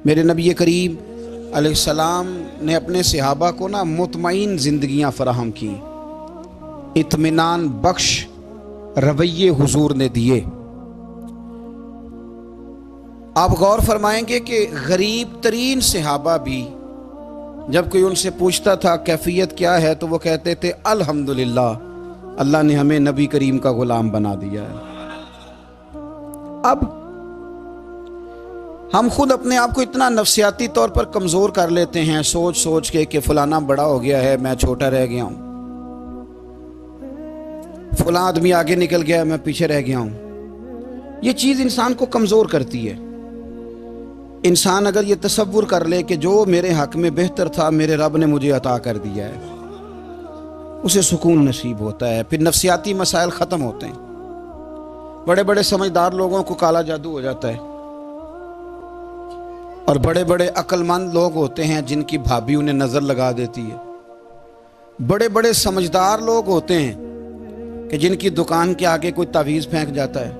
میرے نبی کریم علیہ السلام نے اپنے صحابہ کو مطمئن زندگیاں فراہم کی، اطمینان بخش رویے حضور نے دیے۔ آپ غور فرمائیں گے کہ غریب ترین صحابہ بھی جب کوئی ان سے پوچھتا تھا کیفیت کیا ہے تو وہ کہتے تھے الحمدللہ، اللہ نے ہمیں نبی کریم کا غلام بنا دیا ہے۔ اب ہم خود اپنے آپ کو اتنا نفسیاتی طور پر کمزور کر لیتے ہیں سوچ سوچ کے کہ فلانا بڑا ہو گیا ہے، میں چھوٹا رہ گیا ہوں، فلاں آدمی آگے نکل گیا ہے، میں پیچھے رہ گیا ہوں۔ یہ چیز انسان کو کمزور کرتی ہے۔ انسان اگر یہ تصور کر لے کہ جو میرے حق میں بہتر تھا میرے رب نے مجھے عطا کر دیا ہے، اسے سکون نصیب ہوتا ہے، پھر نفسیاتی مسائل ختم ہوتے ہیں۔ بڑے بڑے سمجھدار لوگوں کو کالا جادو ہو جاتا ہے، اور بڑے بڑے عقل مند لوگ ہوتے ہیں جن کی بھابھی انہیں نظر لگا دیتی ہے۔ بڑے بڑے سمجھدار لوگ ہوتے ہیں کہ جن کی دکان کے آگے کوئی تعویذ پھینک جاتا ہے۔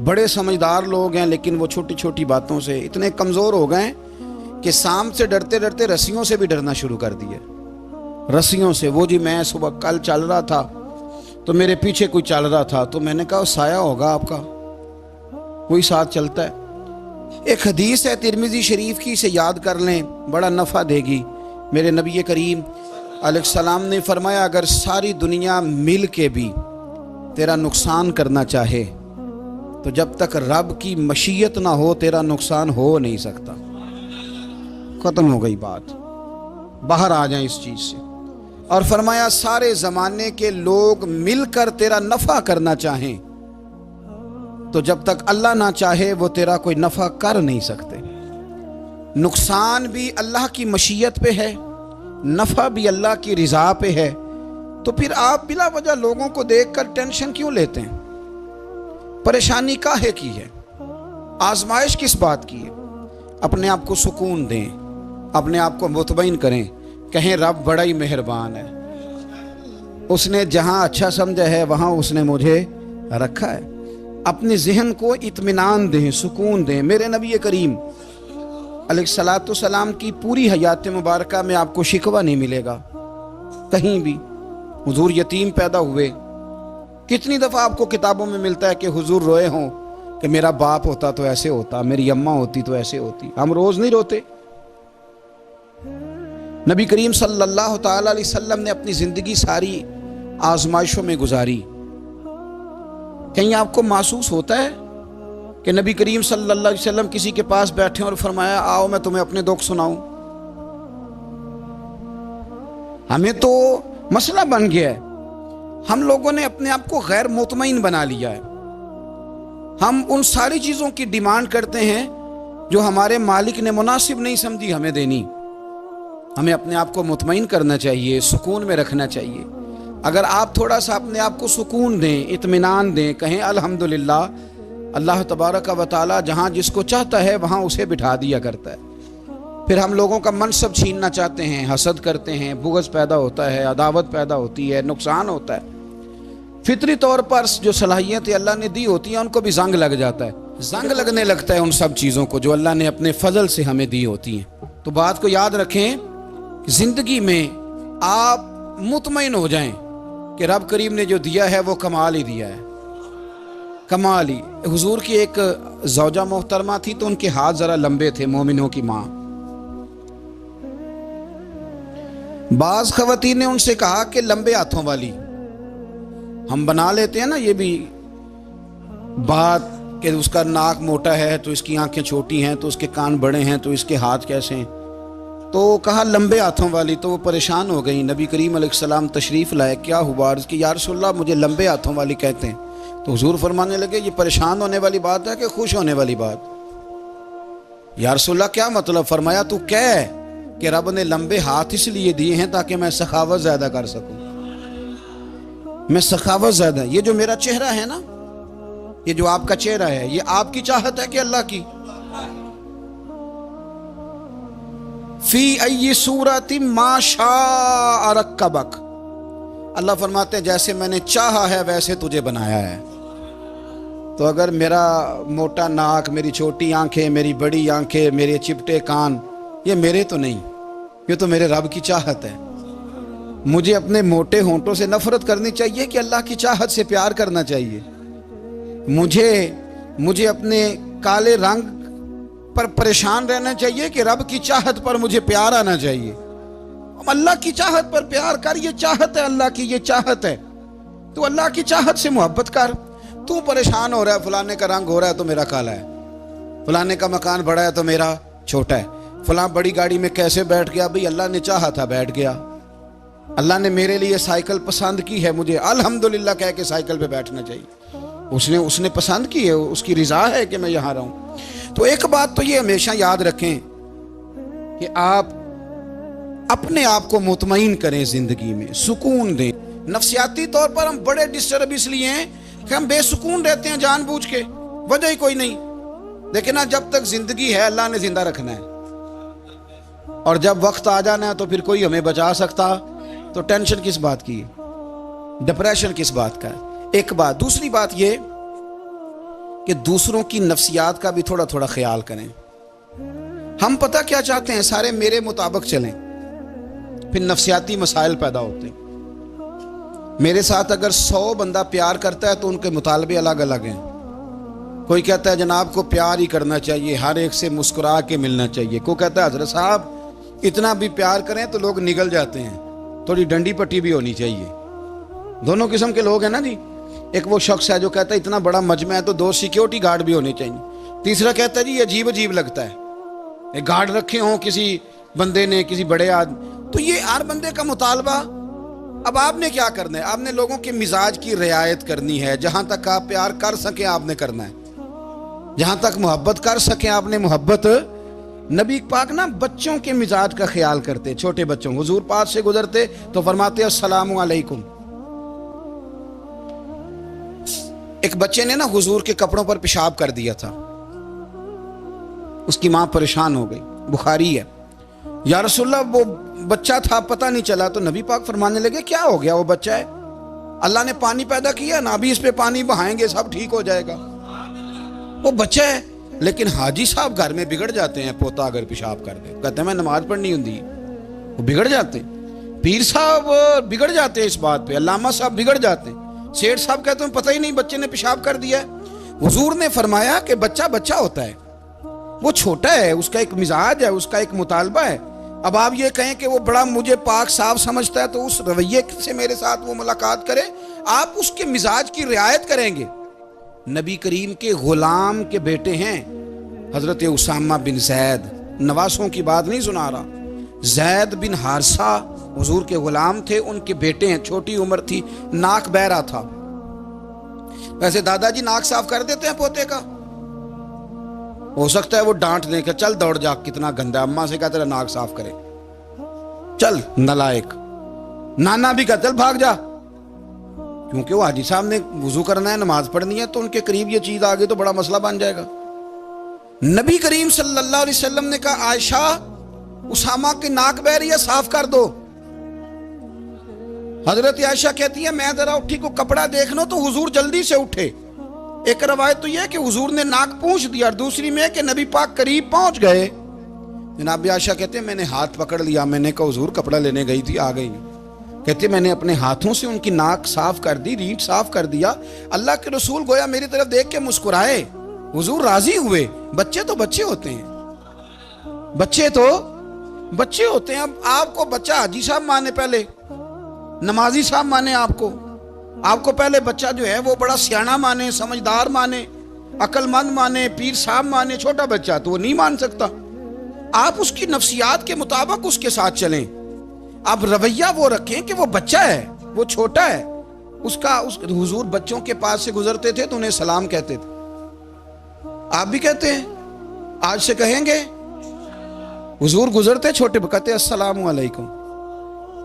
بڑے سمجھدار لوگ ہیں لیکن وہ چھوٹی چھوٹی باتوں سے اتنے کمزور ہو گئے کہ سانپ سے ڈرتے ڈرتے رسیوں سے بھی ڈرنا شروع کر دیا۔ رسیوں سے، وہ جی میں صبح کل چل رہا تھا تو میرے پیچھے کوئی چل رہا تھا تو میں نے کہا سایہ ہوگا آپ کا، کوئی ساتھ چلتا ہے۔ ایک حدیث ہے ترمذی شریف کی، اسے یاد کر لیں، بڑا نفع دے گی۔ میرے نبی کریم علیہ السلام نے فرمایا اگر ساری دنیا مل کے بھی تیرا نقصان کرنا چاہے تو جب تک رب کی مشیت نہ ہو تیرا نقصان ہو نہیں سکتا۔ ختم ہو گئی بات، باہر آ جائیں اس چیز سے۔ اور فرمایا سارے زمانے کے لوگ مل کر تیرا نفع کرنا چاہیں تو جب تک اللہ نہ چاہے وہ تیرا کوئی نفع کر نہیں سکتے۔ نقصان بھی اللہ کی مشیت پہ ہے، نفع بھی اللہ کی رضا پہ ہے، تو پھر آپ بلا وجہ لوگوں کو دیکھ کر ٹینشن کیوں لیتے ہیں؟ پریشانی کاہے کی ہے؟ آزمائش کس بات کی ہے؟ اپنے آپ کو سکون دیں، اپنے آپ کو مطمئن کریں، کہیں رب بڑا ہی مہربان ہے، اس نے جہاں اچھا سمجھا ہے وہاں اس نے مجھے رکھا ہے۔ اپنے ذہن کو اطمینان دیں، سکون دیں۔ میرے نبی کریم علیہ السلام کی پوری حیات مبارکہ میں آپ کو شکوہ نہیں ملے گا کہیں بھی۔ حضور یتیم پیدا ہوئے، کتنی دفعہ آپ کو کتابوں میں ملتا ہے کہ حضور روئے ہوں کہ میرا باپ ہوتا تو ایسے ہوتا، میری اماں ہوتی تو ایسے ہوتی۔ ہم روز نہیں روتے؟ نبی کریم صلی اللہ تعالی علیہ وسلم نے اپنی زندگی ساری آزمائشوں میں گزاری۔ کہیں آپ کو محسوس ہوتا ہے کہ نبی کریم صلی اللہ علیہ وسلم کسی کے پاس بیٹھے اور فرمایا آؤ میں تمہیں اپنے دکھ سناؤں؟ ہمیں تو مسئلہ بن گیا ہے، ہم لوگوں نے اپنے آپ کو غیر مطمئن بنا لیا ہے۔ ہم ان ساری چیزوں کی ڈیمانڈ کرتے ہیں جو ہمارے مالک نے مناسب نہیں سمجھی ہمیں دینی۔ ہمیں اپنے آپ کو مطمئن کرنا چاہیے، سکون میں رکھنا چاہیے۔ اگر آپ تھوڑا سا اپنے آپ کو سکون دیں، اطمینان دیں، کہیں الحمدللہ، اللہ تبارک و تعالی جہاں جس کو چاہتا ہے وہاں اسے بٹھا دیا کرتا ہے۔ پھر ہم لوگوں کا منصب چھیننا چاہتے ہیں، حسد کرتے ہیں، بغض پیدا ہوتا ہے، عداوت پیدا ہوتی ہے، نقصان ہوتا ہے۔ فطری طور پر جو صلاحیتیں اللہ نے دی ہوتی ہیں ان کو بھی زنگ لگ جاتا ہے، زنگ لگنے لگتا ہے ان سب چیزوں کو جو اللہ نے اپنے فضل سے ہمیں دی ہوتی ہیں۔ تو بات کو یاد رکھیں، زندگی میں آپ مطمئن ہو جائیں کہ رب کریم نے جو دیا ہے وہ کمال ہی دیا ہے، کمال ہی۔ حضور کی ایک زوجہ محترمہ تھی تو ان کے ہاتھ ذرا لمبے تھے، مومنوں کی ماں۔ بعض خواتین نے ان سے کہا کہ لمبے ہاتھوں والی، ہم بنا لیتے ہیں نا یہ بھی بات کہ اس کا ناک موٹا ہے تو اس کی آنکھیں چھوٹی ہیں تو اس کے کان بڑے ہیں تو اس کے ہاتھ کیسے ہیں، تو کہا لمبے ہاتھوں والی۔ تو وہ پریشان ہو گئی، نبی کریم علیہ السلام تشریف لائے، کیا ہوا؟ عرض کی یا رسول اللہ مجھے لمبے ہاتھوں والی کہتے ہیں۔ تو حضور فرمانے لگے یہ پریشان ہونے والی بات ہے کہ خوش ہونے والی بات؟ یا رسول اللہ کیا مطلب؟ فرمایا تو کہہ کہ رب نے لمبے ہاتھ اس لیے دیے ہیں تاکہ میں سخاوت زیادہ کر سکوں، میں سخاوت زیادہ، یہ جو میرا چہرہ ہے نا، یہ جو آپ کا چہرہ ہے، یہ آپ کی چاہت ہے کہ اللہ کی؟ فی ای صورت ما شاء رکبک، اللہ فرماتے ہیں جیسے میں نے چاہا ہے ویسے تجھے بنایا ہے۔ تو اگر میرا موٹا ناک، میری چھوٹی آنکھیں، میری بڑی آنکھیں، میرے چپٹے کان، یہ میرے تو نہیں، یہ تو میرے رب کی چاہت ہے۔ مجھے اپنے موٹے ہونٹوں سے نفرت کرنی چاہیے کہ اللہ کی چاہت سے پیار کرنا چاہیے؟ مجھے اپنے کالے رنگ پر پریشان رہنا چاہیے کہ رب کی چاہت پر مجھے پیار آنا چاہیے؟ اللہ کی چاہت پر پیار کر، یہ چاہت ہے اللہ کی، یہ چاہت ہے، تو اللہ کی چاہت سے محبت کر۔ تو پریشان ہو رہا ہے فلانے کا رنگ ہو رہا ہے تو میرا کالا ہے، فلانے کا مکان بڑا ہے تو میرا چھوٹا ہے، فلاں بڑی گاڑی میں کیسے بیٹھ گیا؟ بھئی اللہ نے چاہا تھا بیٹھ گیا۔ اللہ نے میرے لیے سائیکل پسند کی ہے، مجھے الحمدللہ کہہ کے سائیکل پہ بیٹھنا چاہیے۔ اس نے پسند کی ہے، اس کی رضا ہے کہ میں یہاں رہوں۔ تو ایک بات تو یہ ہمیشہ یاد رکھیں کہ آپ اپنے آپ کو مطمئن کریں، زندگی میں سکون دیں۔ نفسیاتی طور پر ہم بڑے ڈسٹرب اس لیے ہیں کہ ہم بے سکون رہتے ہیں جان بوجھ کے، وجہ ہی کوئی نہیں۔ لیکن جب تک زندگی ہے اللہ نے زندہ رکھنا ہے، اور جب وقت آ جانا ہے تو پھر کوئی ہمیں بچا سکتا، تو ٹینشن کس بات کی ہے، ڈپریشن کس بات کا ہے؟ ایک بات۔ دوسری بات یہ کہ دوسروں کی نفسیات کا بھی تھوڑا تھوڑا خیال کریں۔ ہم پتہ کیا چاہتے ہیں؟ سارے میرے مطابق چلیں، پھر نفسیاتی مسائل پیدا ہوتے ہیں۔ میرے ساتھ اگر 100 بندہ پیار کرتا ہے تو ان کے مطالبے الگ الگ ہیں۔ کوئی کہتا ہے جناب کو پیار ہی کرنا چاہیے، ہر ایک سے مسکرا کے ملنا چاہیے۔ کوئی کہتا ہے حضرت صاحب اتنا بھی پیار کریں تو لوگ نگل جاتے ہیں، تھوڑی ڈنڈی پٹی بھی ہونی چاہیے۔ دونوں قسم کے لوگ ہیں نا جی۔ ایک وہ شخص ہے جو کہتا ہے اتنا بڑا مجمع ہے تو 2 سیکیورٹی گارڈ بھی ہونے چاہیے۔ تیسرا کہتا ہے جی عجیب عجیب لگتا ہے، ایک گارڈ رکھے ہوں کسی بندے نے، کسی بڑے آدمی۔ تو یہ ہر بندے کا مطالبہ۔ اب آپ نے کیا کرنا ہے؟ آپ نے لوگوں کے مزاج کی رعایت کرنی ہے۔ جہاں تک آپ پیار کر سکیں آپ نے کرنا ہے، جہاں تک محبت کر سکیں آپ نے محبت۔ نبی پاک نا بچوں کے مزاج کا خیال کرتے، چھوٹے بچوں، حضور پاک سے گزرتے تو فرماتے السلام علیکم۔ ایک بچے نے نا حضور کے کپڑوں پر پیشاب کر دیا تھا، اس کی ماں پریشان ہو گئی، بخاری ہے۔ یا رسول اللہ وہ بچہ تھا پتہ نہیں چلا، تو نبی پاک فرمانے لگے کیا ہو گیا؟ وہ بچہ ہے، اللہ نے پانی پیدا کیا نا، ابھی اس پہ پانی بہائیں گے سب ٹھیک ہو جائے گا۔ وہ بچہ ہے، لیکن حاجی صاحب گھر میں بگڑ جاتے ہیں، پوتا اگر پیشاب کر دے کہتے ہیں میں نماز پڑھنی ہوں، وہ بگڑ جاتے ہیں۔ پیر صاحب بگڑ جاتے ہیں اس بات پہ، علامہ صاحب بگڑ جاتے ہیں، سیٹھ صاحب کہتے ہیں پتہ ہی نہیں بچے نے پیشاب کر دیا ہے۔ حضور نے فرمایا کہ بچہ بچہ ہوتا ہے، وہ چھوٹا ہے، اس کا ایک مزاج ہے، اس کا ایک مطالبہ ہے۔ اب آپ یہ کہیں کہ وہ بڑا مجھے پاک صاف سمجھتا ہے تو اس رویے سے میرے ساتھ وہ ملاقات کرے، آپ اس کے مزاج کی رعایت کریں گے۔ نبی کریم کے غلام کے بیٹے ہیں حضرت اسامہ بن زید، نواسوں کی بات نہیں سنا رہا، زید بن حارثہ حضور کے غلام تھے، ان کے بیٹے ہیں، چھوٹی عمر تھی، ناک بہ رہا تھا۔ ویسے دادا جی ناک صاف کر دیتے ہیں پوتے کا؟ ہو سکتا ہے وہ ڈانٹ دیں کہ چل دوڑ جا کتنا گندا، اماں سے کہا تیرا ناک صاف کرے، چل نالائق۔ نانا بھی کہا چل بھاگ جا، کیونکہ وہ حاجی صاحب نے وضو کرنا ہے، نماز پڑھنی ہے، تو ان کے قریب یہ چیز آگے تو بڑا مسئلہ بن جائے گا۔ نبی کریم صلی اللہ علیہ وسلم نے کہا عائشہ اسامہ کی ناک بہ رہی ہے صاف کر دو۔ حضرت عائشہ کہتی ہے میں ذرا اٹھی کو کپڑا دیکھ لوں تو حضور جلدی سے اٹھے۔ ایک روایت تو یہ کہ حضور نے ناک پونچھ دیا، اور دوسری میں کہ نبی پاک قریب پہنچ گئے۔ جناب عائشہ کہتے ہیں میں نے ہاتھ پکڑ لیا، میں نے کہا حضور کپڑا لینے گئی تھی آ گئی۔ کہتے ہیں میں نے اپنے ہاتھوں سے ان کی ناک صاف کر دی، ریٹ صاف کر دیا۔ اللہ کے رسول گویا میری طرف دیکھ کے مسکرائے، حضور راضی ہوئے۔ بچے تو بچے ہوتے ہیں، بچے تو بچے ہوتے ہیں۔ اب آپ کو بچہ حاجی صاحب مانے، پہلے نمازی صاحب مانے، آپ کو پہلے بچہ جو ہے وہ بڑا سیاںا مانے، سمجھدار مانے، عقل مند مانے، پیر صاحب مانے۔ چھوٹا بچہ تو وہ نہیں مان سکتا۔ آپ اس کی نفسیات کے مطابق اس کے ساتھ چلیں۔ اب رویہ وہ رکھیں کہ وہ بچہ ہے، وہ چھوٹا ہے، حضور بچوں کے پاس سے گزرتے تھے تو انہیں سلام کہتے تھے۔ آپ بھی کہتے ہیں، آج سے کہیں گے؟ حضور گزرتے چھوٹے کہتے السلام علیکم۔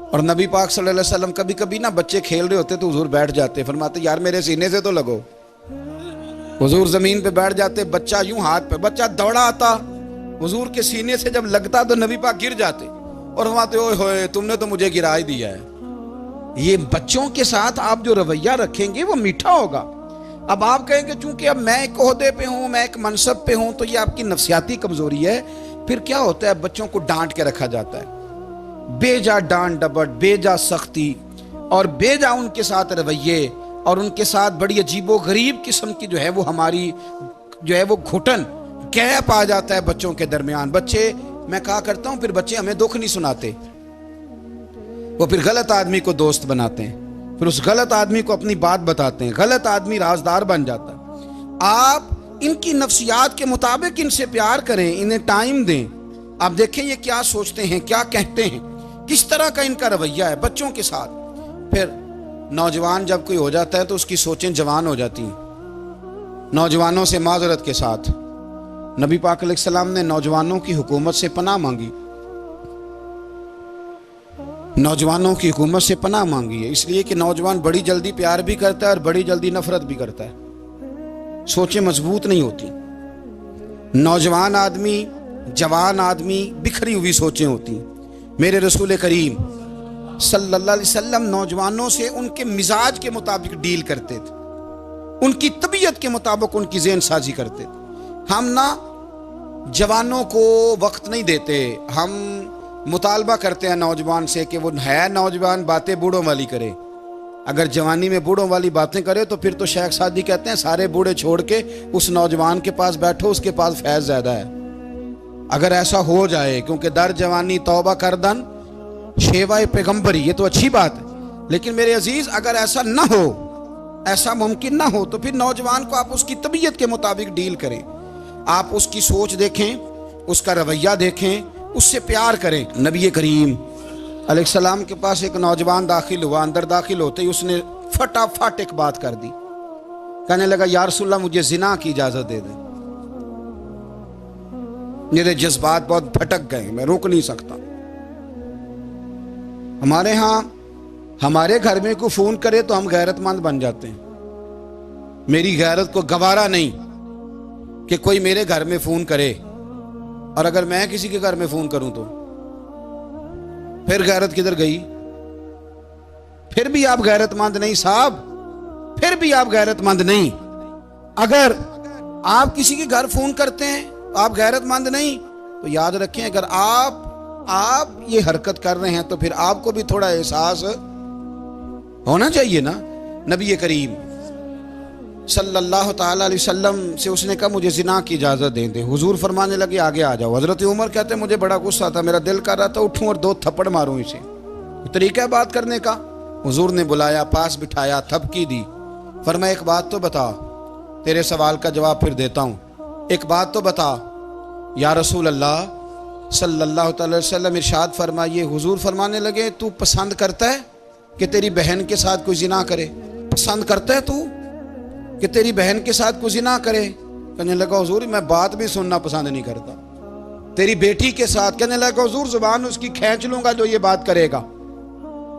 اور نبی پاک صلی اللہ علیہ وسلم کبھی کبھی نا بچے کھیل رہے ہوتے تو حضور بیٹھ جاتے، فرماتے یار میرے سینے سے تو لگو۔ حضور زمین پہ بیٹھ جاتے، بچہ یوں ہاتھ پہ، بچہ دوڑا آتا، حضور کے سینے سے جب لگتا تو نبی پاک گر جاتے اور فرماتے اوئے ہوئے تم نے تو مجھے گرا ہی دیا ہے۔ یہ بچوں کے ساتھ آپ جو رویہ رکھیں گے وہ میٹھا ہوگا۔ اب آپ کہیں کہ چونکہ اب میں ایک عہدے پہ ہوں، میں ایک منصب پہ ہوں، تو یہ آپ کی نفسیاتی کمزوری ہے۔ پھر کیا ہوتا ہے، بچوں کو ڈانٹ کے رکھا جاتا ہے، بے جا ڈانٹ ڈپٹ، بے جا سختی اور بے جا ان کے ساتھ رویے اور ان کے ساتھ بڑی عجیب و غریب قسم کی جو ہے وہ ہماری جو ہے وہ گھٹن گیپ آ جاتا ہے بچوں کے درمیان۔ بچے، میں کہا کرتا ہوں، پھر بچے ہمیں دکھ نہیں سناتے، وہ پھر غلط آدمی کو دوست بناتے ہیں، پھر اس غلط آدمی کو اپنی بات بتاتے ہیں، غلط آدمی رازدار بن جاتا ہے۔ آپ ان کی نفسیات کے مطابق ان سے پیار کریں، انہیں ٹائم دیں، آپ دیکھیں یہ کیا سوچتے ہیں، کیا کہتے ہیں، کس طرح کا ان کا رویہ ہے بچوں کے ساتھ۔ پھر نوجوان جب کوئی ہو جاتا ہے تو اس کی سوچیں جوان ہو جاتی ہیں۔ نوجوانوں سے معذرت کے ساتھ نبی پاک علیہ السلام نے نوجوانوں کی حکومت سے پناہ مانگی، نوجوانوں کی حکومت سے پناہ مانگی ہے، اس لیے کہ نوجوان بڑی جلدی پیار بھی کرتا ہے اور بڑی جلدی نفرت بھی کرتا ہے، سوچیں مضبوط نہیں ہوتی۔ نوجوان آدمی، جوان آدمی، بکھری ہوئی سوچیں ہوتی ہیں۔ میرے رسول کریم صلی اللہ علیہ وسلم نوجوانوں سے ان کے مزاج کے مطابق ڈیل کرتے تھے، ان کی طبیعت کے مطابق ان کی ذہن سازی کرتے تھے۔ ہم نہ جوانوں کو وقت نہیں دیتے، ہم مطالبہ کرتے ہیں نوجوان سے کہ وہ ہے نوجوان، باتیں بوڑھوں والی کرے۔ اگر جوانی میں بوڑھوں والی باتیں کرے تو پھر تو شیخ سعدی کہتے ہیں سارے بوڑھے چھوڑ کے اس نوجوان کے پاس بیٹھو، اس کے پاس فیض زیادہ ہے۔ اگر ایسا ہو جائے، کیونکہ در جوانی توبہ کردن شیوائے پیغمبری، یہ تو اچھی بات ہے، لیکن میرے عزیز اگر ایسا نہ ہو، ایسا ممکن نہ ہو، تو پھر نوجوان کو آپ اس کی طبیعت کے مطابق ڈیل کریں، آپ اس کی سوچ دیکھیں، اس کا رویہ دیکھیں، اس سے پیار کریں۔ نبی کریم علیہ السلام کے پاس ایک نوجوان داخل ہوا، اندر داخل ہوتے ہی اس نے فٹافٹ ایک بات کر دی، کہنے لگا یا رسول اللہ مجھے زنا کی اجازت دے دیں۔ میرے جذبات بہت بھٹک گئے، میں روک نہیں سکتا۔ ہمارے ہاں ہمارے گھر میں کوئی فون کرے تو ہم غیرت مند بن جاتے ہیں، میری غیرت کو گوارا نہیں کہ کوئی میرے گھر میں فون کرے، اور اگر میں کسی کے گھر میں فون کروں تو پھر غیرت کدھر گئی؟ پھر بھی آپ غیرت مند نہیں صاحب، پھر بھی آپ غیرت مند نہیں۔ اگر آپ کسی کے گھر فون کرتے ہیں تو آپ غیرت مند نہیں، تو یاد رکھیں اگر آپ یہ حرکت کر رہے ہیں تو پھر آپ کو بھی تھوڑا احساس ہونا چاہیے نا۔ نبی کریم صلی اللہ تعالیٰ علیہ وسلم سے اس نے کہا مجھے زنا کی اجازت دیں دے۔ حضور فرمانے لگے آگے آ جاؤ۔ حضرت عمر کہتے ہیں مجھے بڑا غصہ تھا، میرا دل کر رہا تھا اٹھوں اور 2 تھپڑ ماروں اسے، طریقہ ہے بات کرنے کا۔ حضور نے بلایا، پاس بٹھایا، تھپکی دی، فرمایا ایک بات تو بتا، تیرے سوال کا جواب پھر دیتا ہوں، ایک بات تو بتا۔ یا رسول اللہ صلی اللہ تعالی وسلم ارشاد فرمائیے۔ حضور فرمانے لگے تو پسند کرتا ہے کہ تیری بہن کے ساتھ کوئی زنا کرے؟ پسند کرتا ہے تو کہ تیری بہن کے ساتھ کوئی زنا کرے؟ کہنے لگا حضور میں بات بھی سننا پسند نہیں کرتا۔ تیری بیٹی کے ساتھ؟ کہنے لگا حضور زبان اس کی کھینچ لوں گا جو یہ بات کرے گا۔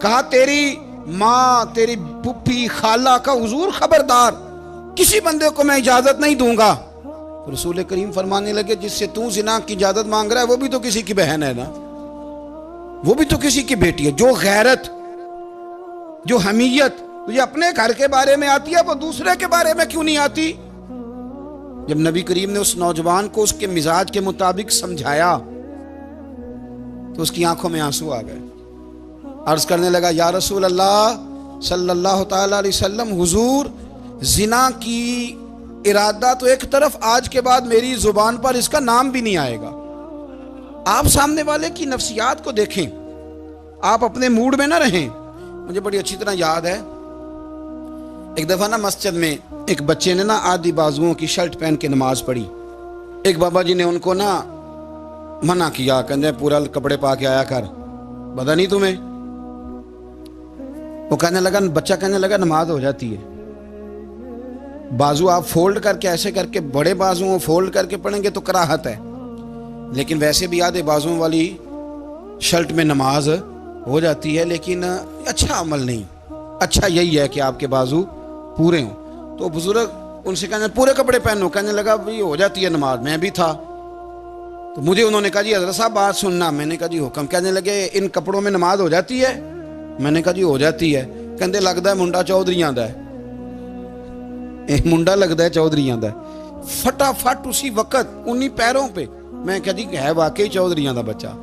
کہا تیری ماں، تیری پھپھی، خالہ کا؟ حضور خبردار، کسی بندے کو میں اجازت نہیں دوں گا۔ رسول کریم فرمانے لگے جس سے تو زنا کی اجازت مانگ رہا ہے وہ بھی تو کسی کی بہن ہے نا، وہ بھی تو کسی کی بیٹی ہے۔ جو غیرت، جو حمیت تجھے اپنے گھر کے بارے میں آتی ہے وہ دوسرے کے بارے میں کیوں نہیں آتی؟ جب نبی کریم نے اس نوجوان کو اس کے مزاج کے مطابق سمجھایا تو اس کی آنکھوں میں آنسو آ گئے۔ عرض کرنے لگا یا رسول اللہ صلی اللہ تعالیٰ علیہ وسلم، حضور زنا کی ارادہ تو ایک طرف، آج کے بعد میری زبان پر اس کا نام بھی نہیں آئے گا۔ آپ سامنے والے کی نفسیات کو دیکھیں، آپ اپنے موڈ میں نہ رہیں۔ مجھے بڑی اچھی طرح یاد ہے ایک دفعہ نا مسجد میں ایک بچے نے نا آدھی بازوؤں کی شرٹ پہن کے نماز پڑھی۔ ایک بابا جی نے ان کو نا منع کیا، کہنے پورا کپڑے پا کے آیا کر، پتہ نہیں تمہیں؟ وہ کہنے لگا، بچہ کہنے لگا نماز ہو جاتی ہے، بازو آپ فولڈ کر کے ایسے کر کے، بڑے بازو فولڈ کر کے پڑھیں گے تو کراہت ہے، لیکن ویسے بھی آدھے بازو والی شرٹ میں نماز ہو جاتی ہے، لیکن اچھا عمل نہیں، اچھا یہی ہے کہ آپ کے بازو پورے ہوں۔ تو بزرگ ان سے کہنے پورے کپڑے پہنو، کہنے لگا بھئی ہو جاتی ہے نماز، میں بھی تھا۔ تو مجھے انہوں نے کہا جی حضرت صاحب بات سننا، میں نے کہا جی حکم۔ کہنے لگے ان کپڑوں میں نماز ہو جاتی ہے؟ میں نے کہا جی ہو جاتی ہے۔ کہندے لگتا ہے منڈا چودھریاں دا ہے۔ منڈا لگتا ہے چودھریاں دا، فٹافٹ اسی وقت انہی پیروں پہ میں کہتی کہ ہے واقعی چودھریاں دا بچہ.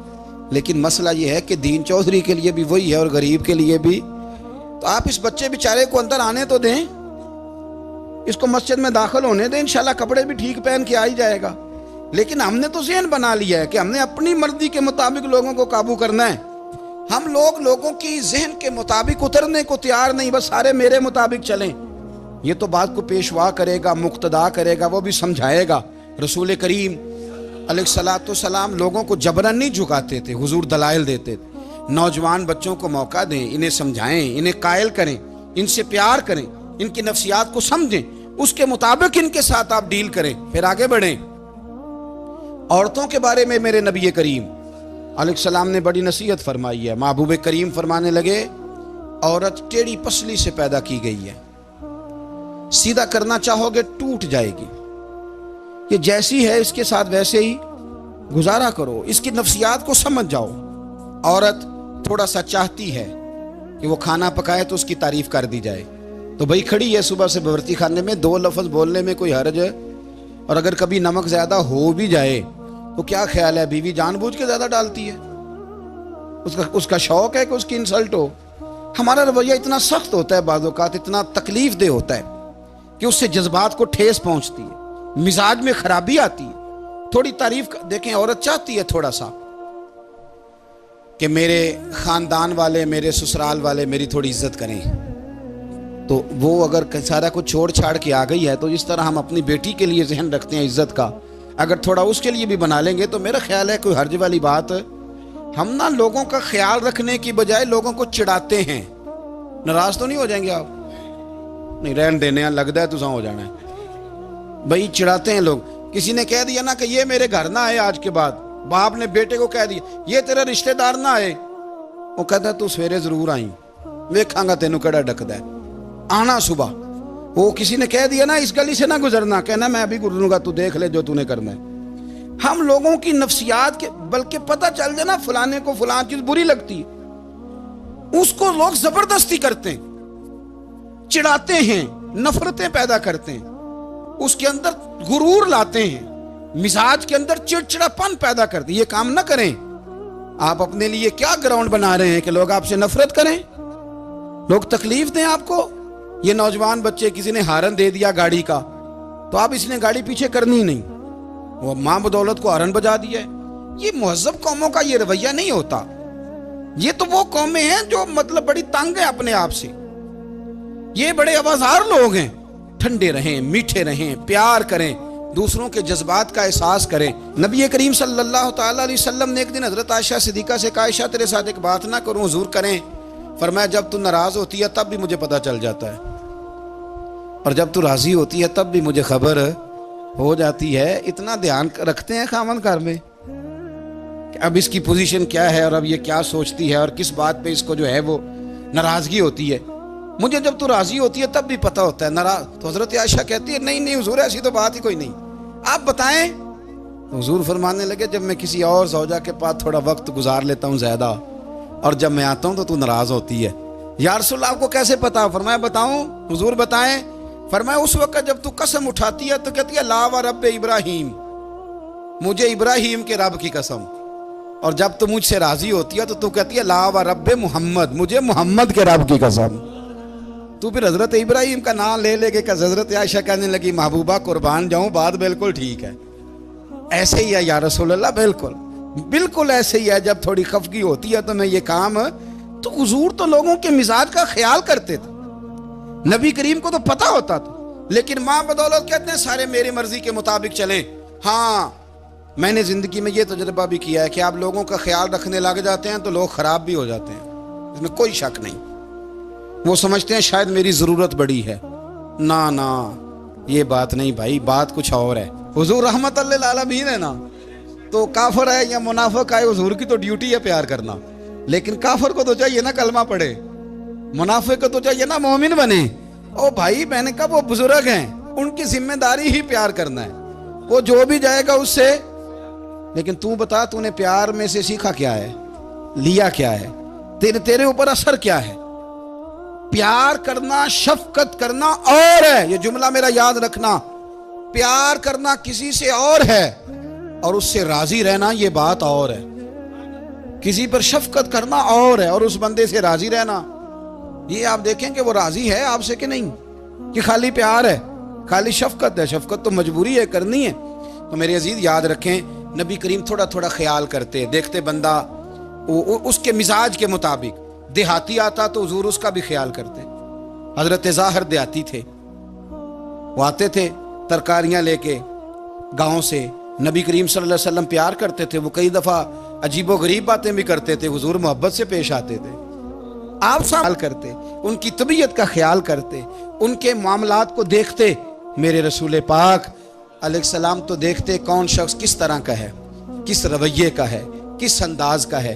لیکن مسئلہ یہ ہے کہ دین چودھری کے لیے بھی وہی ہے اور غریب کے لیے بھی. تو آپ اس بچے بیچارے کو اندر آنے تو دیں، اس کو مسجد میں داخل ہونے دیں، انشاءاللہ کپڑے بھی ٹھیک پہن کے آ ہی جائے گا. لیکن ہم نے تو ذہن بنا لیا ہے کہ ہم نے اپنی مرضی کے مطابق لوگوں کو قابو کرنا ہے. ہم لوگوں کی ذہن کے مطابق اترنے کو تیار نہیں، بس سارے میرے مطابق چلیں. یہ تو بات کو پیشوا کرے گا، مقتدا کرے گا، وہ بھی سمجھائے گا. رسول کریم علیہ الصلوۃ والسلام لوگوں کو جبرن نہیں جھکاتے تھے، حضور دلائل دیتے تھے. نوجوان بچوں کو موقع دیں، انہیں سمجھائیں، انہیں قائل کریں، ان سے پیار کریں، ان کی نفسیات کو سمجھیں، اس کے مطابق ان کے ساتھ آپ ڈیل کریں، پھر آگے بڑھیں. عورتوں کے بارے میں میرے نبی کریم علیہ السلام نے بڑی نصیحت فرمائی ہے. محبوب کریم فرمانے لگے عورت ٹیڑھی پسلی سے پیدا کی گئی ہے، سیدھا کرنا چاہو گے ٹوٹ جائے گی. یہ جیسی ہے اس کے ساتھ ویسے ہی گزارا کرو، اس کی نفسیات کو سمجھ جاؤ. عورت تھوڑا سا چاہتی ہے کہ وہ کھانا پکائے تو اس کی تعریف کر دی جائے، تو بھئی کھڑی ہے صبح سے باورچی خانے میں، 2 لفظ بولنے میں کوئی حرج ہے؟ اور اگر کبھی نمک زیادہ ہو بھی جائے تو کیا خیال ہے، بیوی جان بوجھ کے زیادہ ڈالتی ہے؟ اس کا شوق ہے کہ اس کی انسلٹ ہو. ہمارا رویہ اتنا سخت ہوتا ہے، بعض اوقات اتنا تکلیف دہ ہوتا ہے کہ اس سے جذبات کو ٹھیس پہنچتی ہے، مزاج میں خرابی آتی ہے. تھوڑی تعریف دیکھیں، عورت چاہتی ہے تھوڑا سا کہ میرے خاندان والے، میرے سسرال والے میری تھوڑی عزت کریں. تو وہ اگر سارا کچھ چھوڑ چھاڑ کے آ گئی ہے تو جس طرح ہم اپنی بیٹی کے لیے ذہن رکھتے ہیں عزت کا، اگر تھوڑا اس کے لیے بھی بنا لیں گے تو میرا خیال ہے کوئی حرج والی بات. ہم نا لوگوں کا خیال رکھنے کی بجائے لوگوں کو چڑھاتے ہیں. ناراض تو نہیں ہو جائیں گے آپ؟ نہیں، رہن دینے لگتا ہے تو ہو جانا ہے بھائی. چڑھاتے ہیں لوگ. کسی نے کہہ دیا نا کہ یہ میرے گھر نہ آئے آج کے بعد، باپ نے بیٹے کو کہہ دیا یہ تیرا رشتہ دار نہ آئے، وہ کہتا ہے تو سویرے ضرور آئی، ویکھاں گا تینوں کیڑا ڈکدا ہے، آنا صبح. وہ کسی نے کہہ دیا نا اس گلی سے نہ گزرنا، کہنا میں ابھی گزروں گا، تو دیکھ لے جو تو نے کرنا ہے. ہم لوگوں کی نفسیات کے بلکہ پتہ چل جائے نا فلانے کو فلان چیز بری لگتی ہے، اس کو لوگ زبردستی کرتے ہیں، چڑھاتے ہیں، نفرتیں پیدا کرتے ہیں، اس کے اندر غرور لاتے ہیں، مزاج کے اندر چڑچڑاپن پیدا کرتے ہیں. یہ کام نہ کریں. آپ اپنے لیے کیا گراؤنڈ بنا رہے ہیں کہ لوگ آپ سے نفرت کریں، لوگ تکلیف دیں آپ کو. یہ نوجوان بچے کسی نے ہارن دے دیا گاڑی کا تو آپ اس نے گاڑی پیچھے کرنی نہیں، وہ ماں بدولت کو ہارن بجا دیا ہے. یہ مہذب قوموں کا یہ رویہ نہیں ہوتا. یہ تو وہ قومیں ہیں جو مطلب بڑی تنگ ہیں اپنے آپ سے. یہ بڑے آوازار لوگ ہیں. ٹھنڈے رہیں، میٹھے رہیں، پیار کریں، دوسروں کے جذبات کا احساس کریں. نبی کریم صلی اللہ تعالیٰ علیہ وسلم نے ایک دن حضرت عائشہ صدیقہ سے کہا عائشہ تیرے ساتھ ایک بات نہ کروں، حضور کریں. فرمایا جب تو ناراض ہوتی ہے تب بھی مجھے پتہ چل جاتا ہے، اور جب تو راضی ہوتی ہے تب بھی مجھے خبر ہو جاتی ہے. اتنا دھیان رکھتے ہیں خاوند گھر میں کہ اب اس کی پوزیشن کیا ہے اور اب یہ کیا سوچتی ہے اور کس بات پہ اس کو جو ہے وہ ناراضگی ہوتی ہے. مجھے جب تو راضی ہوتی ہے تب بھی پتہ ہوتا ہے ناراض. تو حضرت عائشہ کہتی ہے نہیں نہیں حضور ایسی تو بات ہی کوئی نہیں، آپ بتائیں. تو حضور فرمانے لگے جب میں کسی اور زوجہ کے پاس تھوڑا وقت گزار لیتا ہوں زیادہ اور جب میں آتا ہوں تو ناراض ہوتی ہے. یا رسول اللہ آپ کو کیسے پتا؟ فرمایا بتاؤں؟ حضور بتائیں. فرمایا اس وقت جب تو قسم اٹھاتی ہے تو کہتی ہے لا و رب ابراہیم، مجھے ابراہیم کے رب کی قسم. اور جب تو مجھ سے راضی ہوتی ہے تو کہتی ہے لا و رب محمد، مجھے محمد کے رب کی قسم. تو پھر حضرت ابراہیم کا نام لے لے کے حضرت عائشہ کہنے لگی محبوبہ قربان جاؤں بات بالکل ٹھیک ہے. ایسے ہی ہے یا رسول اللہ، بالکل بالکل ایسے ہی ہے. جب تھوڑی خفگی ہوتی ہے تو میں یہ کام، تو حضور تو لوگوں کے مزاج کا خیال کرتے تھے. نبی کریم کو تو پتہ ہوتا تھا، لیکن ماں بدولت کہتے ہیں سارے میری مرضی کے مطابق چلیں. ہاں میں نے زندگی میں یہ تجربہ بھی کیا ہے کہ آپ لوگوں کا خیال رکھنے لگ جاتے ہیں تو لوگ خراب بھی ہو جاتے ہیں، اس میں کوئی شک نہیں. وہ سمجھتے ہیں شاید میری ضرورت بڑی ہے. نہ یہ بات نہیں بھائی، بات کچھ اور ہے. حضور رحمت اللہ للعالمین ہے نا، تو کافر ہے یا منافق ہے حضور کی تو ڈیوٹی ہے پیار کرنا. لیکن کافر کو تو چاہیے نا کلمہ پڑھے، منافق کو تو چاہیے نا مومن بنے. او بھائی میں نے کہا وہ بزرگ ہیں، ان کی ذمہ داری ہی پیار کرنا ہے، وہ جو بھی جائے گا اس سے. لیکن تو بتا تو نے پیار میں سے سیکھا کیا ہے، لیا کیا ہے، تیرے اوپر اثر کیا ہے. پیار کرنا، شفقت کرنا اور ہے، یہ جملہ میرا یاد رکھنا، پیار کرنا کسی سے اور ہے اور اس سے راضی رہنا یہ بات اور ہے۔ کسی پر شفقت کرنا اور ہے اور اس بندے سے راضی رہنا، یہ آپ دیکھیں کہ وہ راضی ہے آپ سے کہ نہیں، کہ خالی پیار ہے، خالی شفقت ہے۔ شفقت تو مجبوری ہے، کرنی ہے۔ تو میرے عزیز یاد رکھیں، نبی کریم تھوڑا تھوڑا خیال کرتے، دیکھتے بندہ اس کے مزاج کے مطابق، دیہاتی آتا تو حضور اس کا بھی خیال کرتے۔ حضرت ظاہر دیہاتی تھے، وہ آتے تھے ترکاریاں لے کے گاؤں سے، نبی کریم صلی اللہ علیہ وسلم پیار کرتے تھے، وہ کئی دفعہ عجیب و غریب باتیں بھی کرتے تھے، حضور محبت سے پیش آتے تھے، آپ خیال کرتے، ان کی طبیعت کا خیال کرتے، ان کے معاملات کو دیکھتے۔ میرے رسول پاک علیہ السلام تو دیکھتے کون شخص کس طرح کا ہے، کس رویے کا ہے، کس انداز کا ہے۔